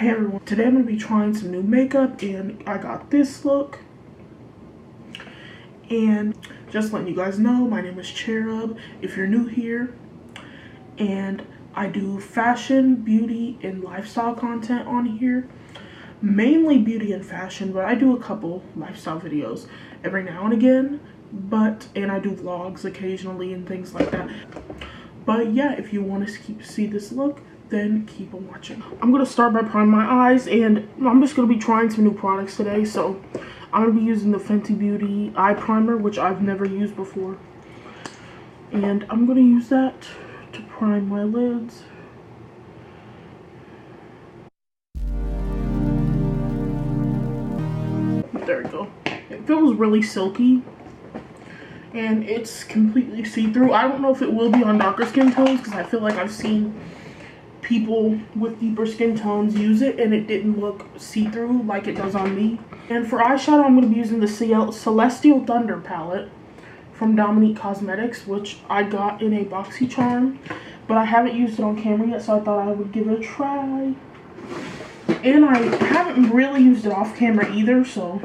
Hey everyone, today I'm going to be trying some new makeup and I got this look. And just letting you guys know, my name is Cherub if you're new here. And I do fashion, beauty, and lifestyle content on here. Mainly beauty and fashion, but I do a couple lifestyle videos every now and again. And I do vlogs occasionally and things like that. But yeah, if you want to see this look, then keep on watching. I'm going to start by priming my eyes, and I'm just going to be trying some new products today. So I'm going to be using the Fenty Beauty eye primer, which I've never used before. And I'm going to use that to prime my lids. There we go. It feels really silky. And it's completely see-through. I don't know if it will be on darker skin tones, because I feel like I've seen people with deeper skin tones use it and it didn't look see-through like it does on me. And for eyeshadow, I'm going to be using the Celestial Thunder palette from Dominique Cosmetics, which I got in a BoxyCharm, but I haven't used it on camera yet, so I thought I would give it a try. And I haven't really used it off camera either, so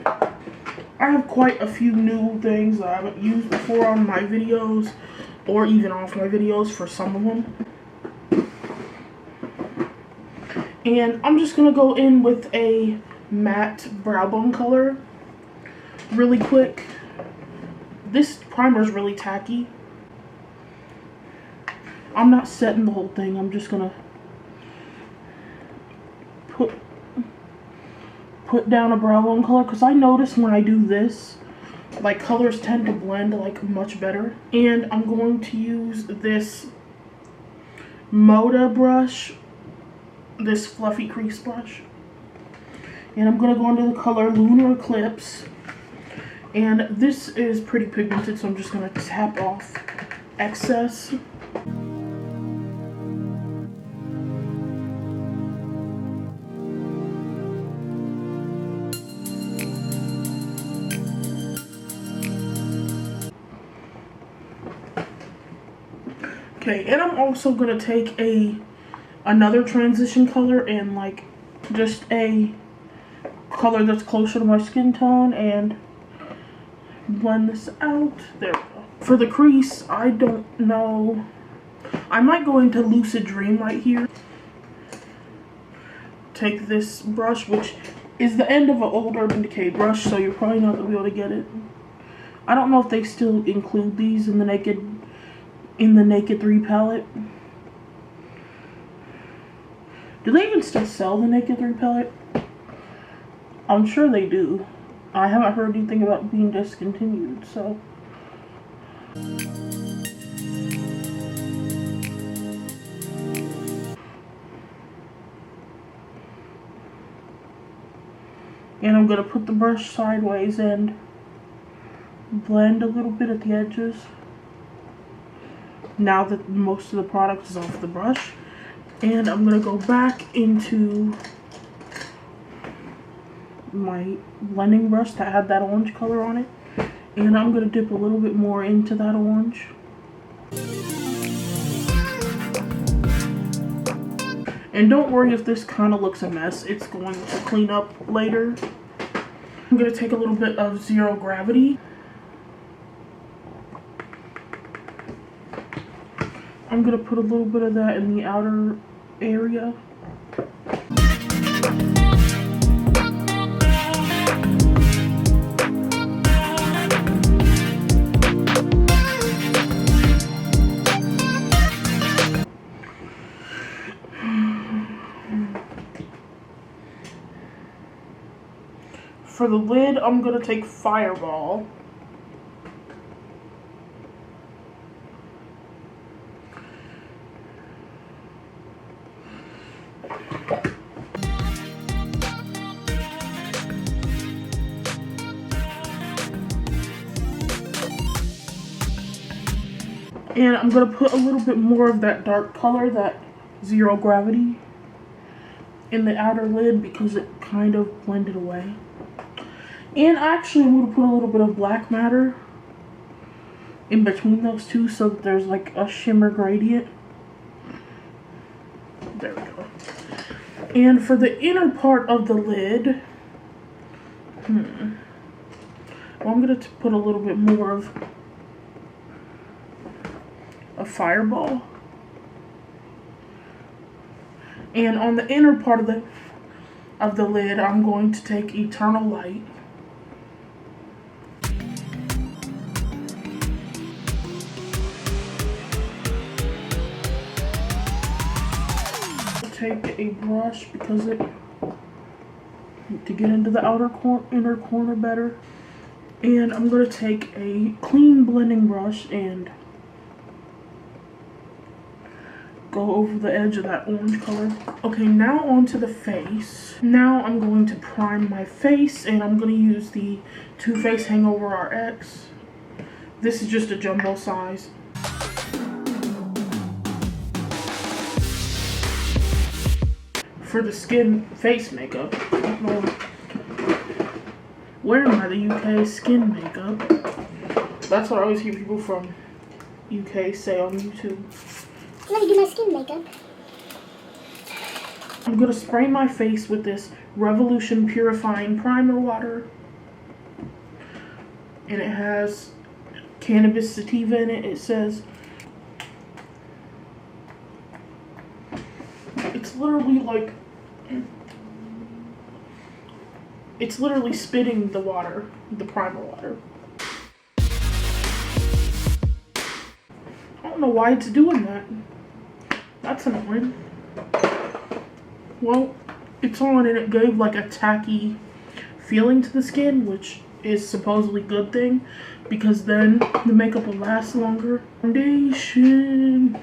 I have quite a few new things that I haven't used before on my videos, or even off my videos for some of them. And I'm just going to go in with a matte brow bone color really quick. This primer is really tacky. I'm not setting the whole thing. I'm just going to put down a brow bone color, because I notice when I do this, like, colors tend to blend like much better. And I'm going to use this Moda brush, this fluffy crease brush, and I'm going to go into the color Lunar Eclipse, and this is pretty pigmented, so I'm just going to tap off excess. Okay, and I'm also going to take another transition color and like just a color that's closer to my skin tone and blend this out. There we go. For the crease, I don't know. I might go into Lucid Dream right here. Take this brush, which is the end of an old Urban Decay brush, so you're probably not going to be able to get it. I don't know if they still include these in the Naked 3 palette. Do they even still sell the Naked 3 palette? I'm sure they do. I haven't heard anything about being discontinued, so. And I'm going to put the brush sideways and blend a little bit at the edges. Now that most of the product is off the brush. And I'm going to go back into my blending brush that had that orange color on it. And I'm going to dip a little bit more into that orange. And don't worry if this kind of looks a mess. It's going to clean up later. I'm going to take a little bit of Zero Gravity. I'm going to put a little bit of that in the outer area. For the lid, I'm going to take Fireball. And I'm going to put a little bit more of that dark color, that Zero Gravity, in the outer lid because it kind of blended away. And actually I'm going to put a little bit of black matter in between those two so that there's like a shimmer gradient. There we go. And for the inner part of the lid, well, I'm going to put a little bit more of a Fireball. And on the inner part of the lid, I'm going to take Eternal Light. Take a brush because to get into the inner corner better. And I'm going to take a clean blending brush and go over the edge of that orange color. Okay, now onto the face. Now I'm going to prime my face, and I'm going to use the Too Faced Hangover RX. This is just a jumbo size. For the skin face makeup, I don't know where am I, the UK skin makeup. That's what I always hear people from UK say on YouTube. Let me do my skin makeup. I'm gonna spray my face with this Revolution Purifying Primer water. And it has cannabis sativa in it. It says it's literally like, it's literally spitting the water, the primer water. I don't know why it's doing that. That's annoying. Well, it's on and it gave like a tacky feeling to the skin, which is supposedly a good thing because then the makeup will last longer. Foundation.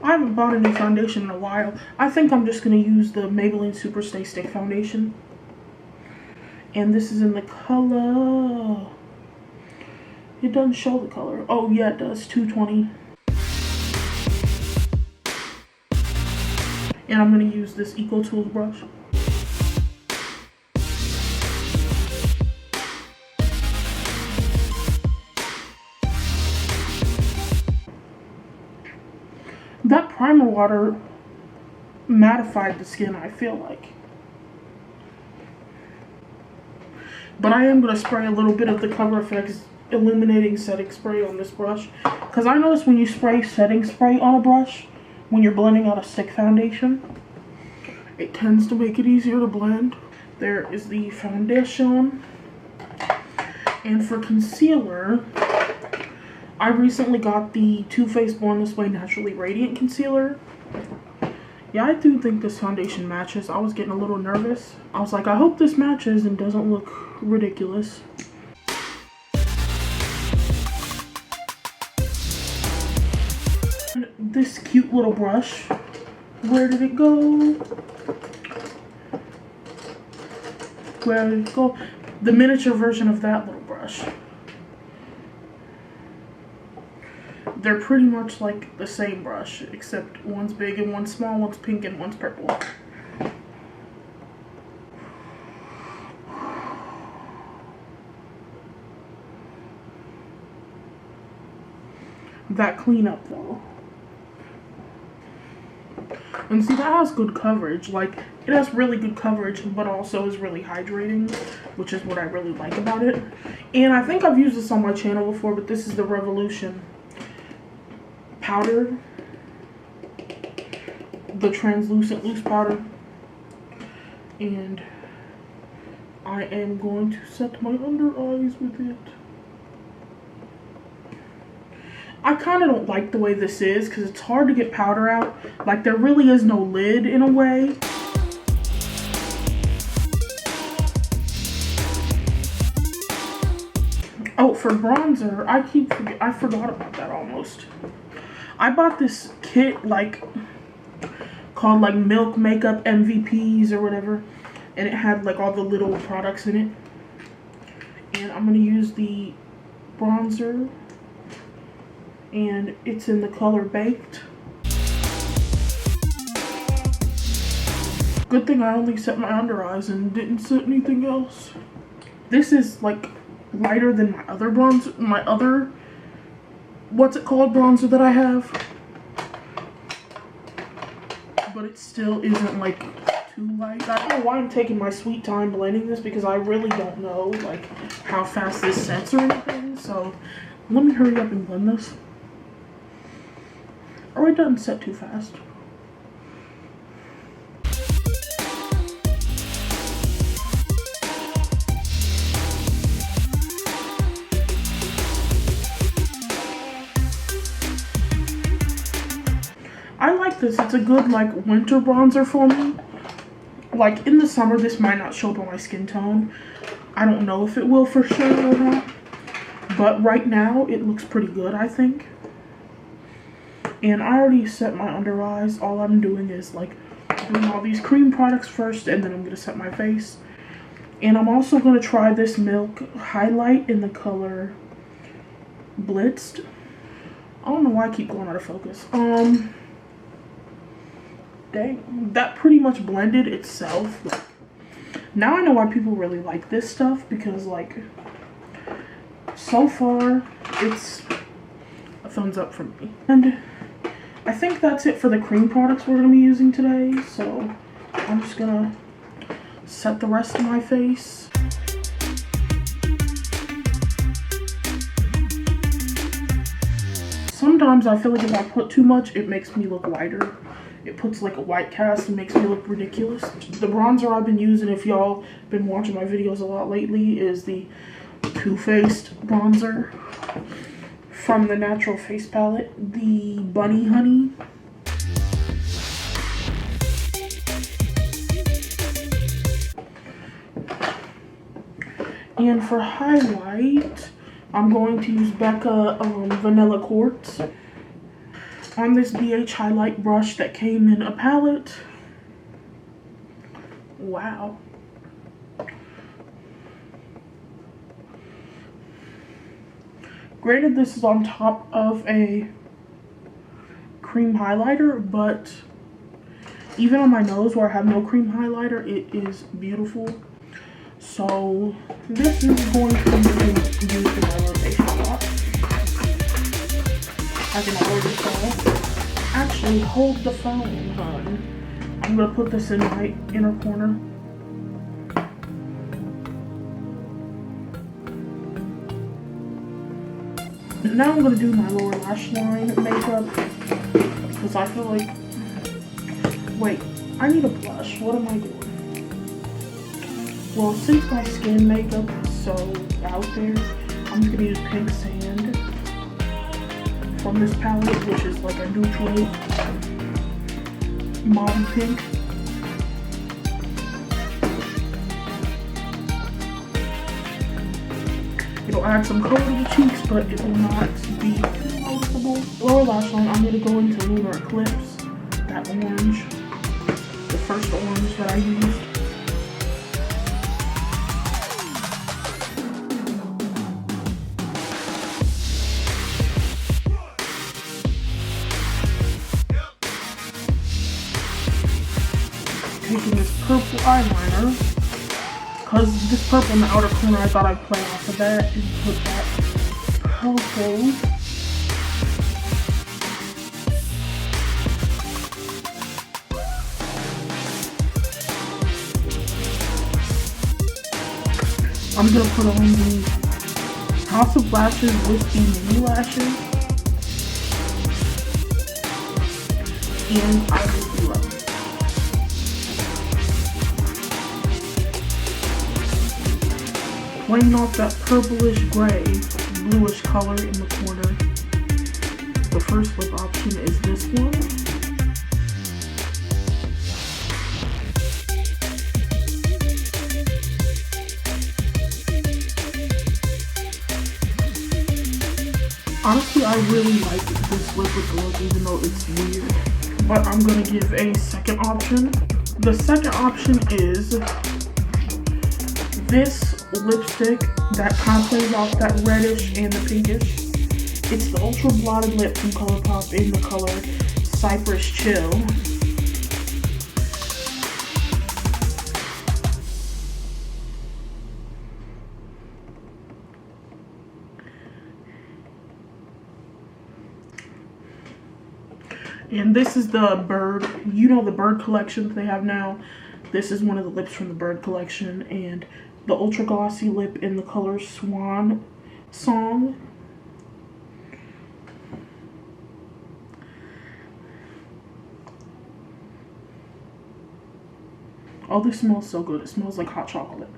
I haven't bought a new foundation in a while. I think I'm just going to use the Maybelline Super Stay Stick foundation. And this is in the color... It doesn't show the color. Oh yeah, it does. 220. And I'm going to use this Eco Tools brush. That primer water mattified the skin, I feel like. But I am going to spray a little bit of the Cover FX Illuminating Setting Spray on this brush. Because I notice when you spray setting spray on a brush, when you're blending out a stick foundation, it tends to make it easier to blend. There is the foundation. And for concealer, I recently got the Too Faced Born This Way Naturally Radiant Concealer. Yeah, I do think this foundation matches. I was getting a little nervous. I was like, I hope this matches and doesn't look ridiculous. And this cute little brush. Where did it go? Where did it go? The miniature version of that little brush. They're pretty much like the same brush, except one's big and one's small, one's pink and one's purple. That cleanup though. And see, that has good coverage. Like, it has really good coverage, but also is really hydrating, which is what I really like about it. And I think I've used this on my channel before, but this is the Revolution powder, the translucent loose powder, and I am going to set my under eyes with it. I kind of don't like the way this is because it's hard to get powder out. Like, there really is no lid in a way. Oh, for bronzer, I forgot about that almost. I bought this kit, like, called, like, Milk Makeup MVPs or whatever. And it had, like, all the little products in it. And I'm going to use the bronzer. And it's in the color Baked. Good thing I only set my under eyes and didn't set anything else. This is, like, lighter than my other bronzer, my other what's it called, bronzer that I have. But it still isn't like too light. I don't know why I'm taking my sweet time blending this because I really don't know like how fast this sets or anything. So let me hurry up and blend this. Oh, it doesn't set too fast. I like this. It's a good like winter bronzer for me. Like in the summer, this might not show up on my skin tone. I don't know if it will for sure or not. But right now, it looks pretty good, I think. And I already set my under eyes. All I'm doing is like doing all these cream products first, and then I'm going to set my face. And I'm also going to try this Milk highlight in the color Blitzed. I don't know why I keep going out of focus. Dang, that pretty much blended itself. Like, now I know why people really like this stuff, because like so far it's a thumbs up from me. And I think that's it for the cream products we're going to be using today. So I'm just gonna set the rest of my face. Sometimes I feel like if I put too much, it makes me look lighter. It puts like a white cast and makes me look ridiculous. The bronzer I've been using, if y'all been watching my videos a lot lately, is the Too Faced bronzer from the Natural Face Palette, the Bunny Honey. And for highlight, I'm going to use Becca Vanilla Quartz on this BH highlight brush that came in a palette. Wow. Granted, this is on top of a cream highlighter, but even on my nose where I have no cream highlighter, it is beautiful. So this is going to be used in my rotation box. I can already tell. Actually, hold the phone, hon. I'm gonna put this in my inner corner. Now I'm gonna do my lower lash line makeup because I feel like, wait, I need a blush. What am I doing? Well, since my skin makeup is so out there, I'm just gonna use Pink Sand from this palette, which is like a neutral mauve pink. It'll add some color to the cheeks, but it will not be too noticeable. Lower lash line, I'm going to go into Lunar Eclipse, that orange, the first orange that I used. Taking this purple eyeliner, because this purple in the outer corner, I thought I'd play off of that and put that purple. I'm going to put on the House of Lashes with the mini lashes. And I will be right back. Playing off that purplish gray, bluish color in the corner. The first lip option is this one. Honestly, I really like this lip with the look, even though it's weird. But I'm gonna give a second option. The second option is this lipstick that kind of plays off that reddish and the pinkish. It's the Ultra Blotted Lip from ColourPop in the color Cypress Chill. And this is the bird, you know, the bird collection that they have now. This is one of the lips from the bird collection, and the ultra glossy lip in the color Swan Song. Oh, this smells so good. It smells like hot chocolate.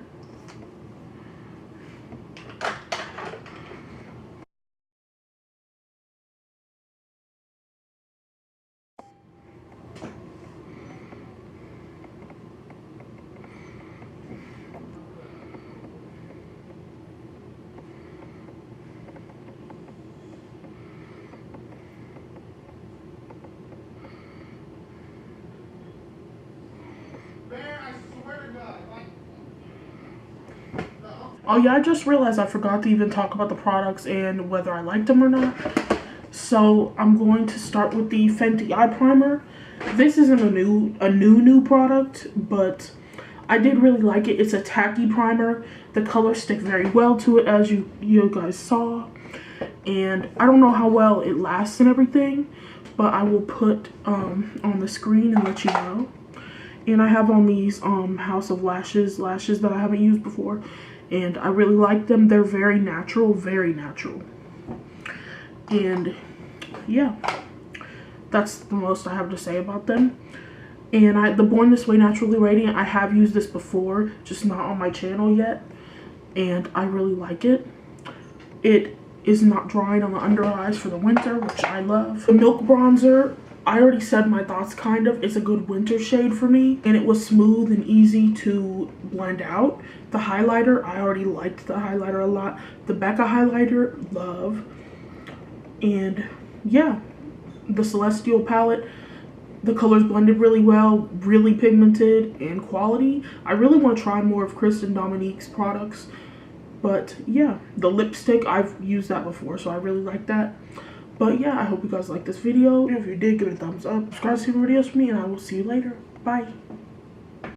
Oh yeah, I just realized I forgot to even talk about the products and whether I liked them or not. So I'm going to start with the Fenty Eye Primer. This isn't a new product, but I did really like it. It's a tacky primer. The colors stick very well to it, as you guys saw. And I don't know how well it lasts and everything, but I will put on the screen and let you know. And I have on these House of lashes that I haven't used before, and I really like them. They're very natural, and yeah, that's the most I have to say about them. And the Born This Way Naturally Radiant, I have used this before, just not on my channel yet, and I really like it. It is not drying on the under eyes for the winter, which I love. The Milk Bronzer, I already said my thoughts kind of. It's a good winter shade for me, and it was smooth and easy to blend out. The highlighter, I already liked the highlighter a lot. The Becca highlighter, love. And yeah, the Celestial palette, the colors blended really well, really pigmented and quality. I really want to try more of Kristen Dominique's products, but yeah, the lipstick, I've used that before, so I really like that. But yeah, I hope you guys liked this video. If you did, give it a thumbs up, subscribe to see more videos from me, and I will see you later. Bye.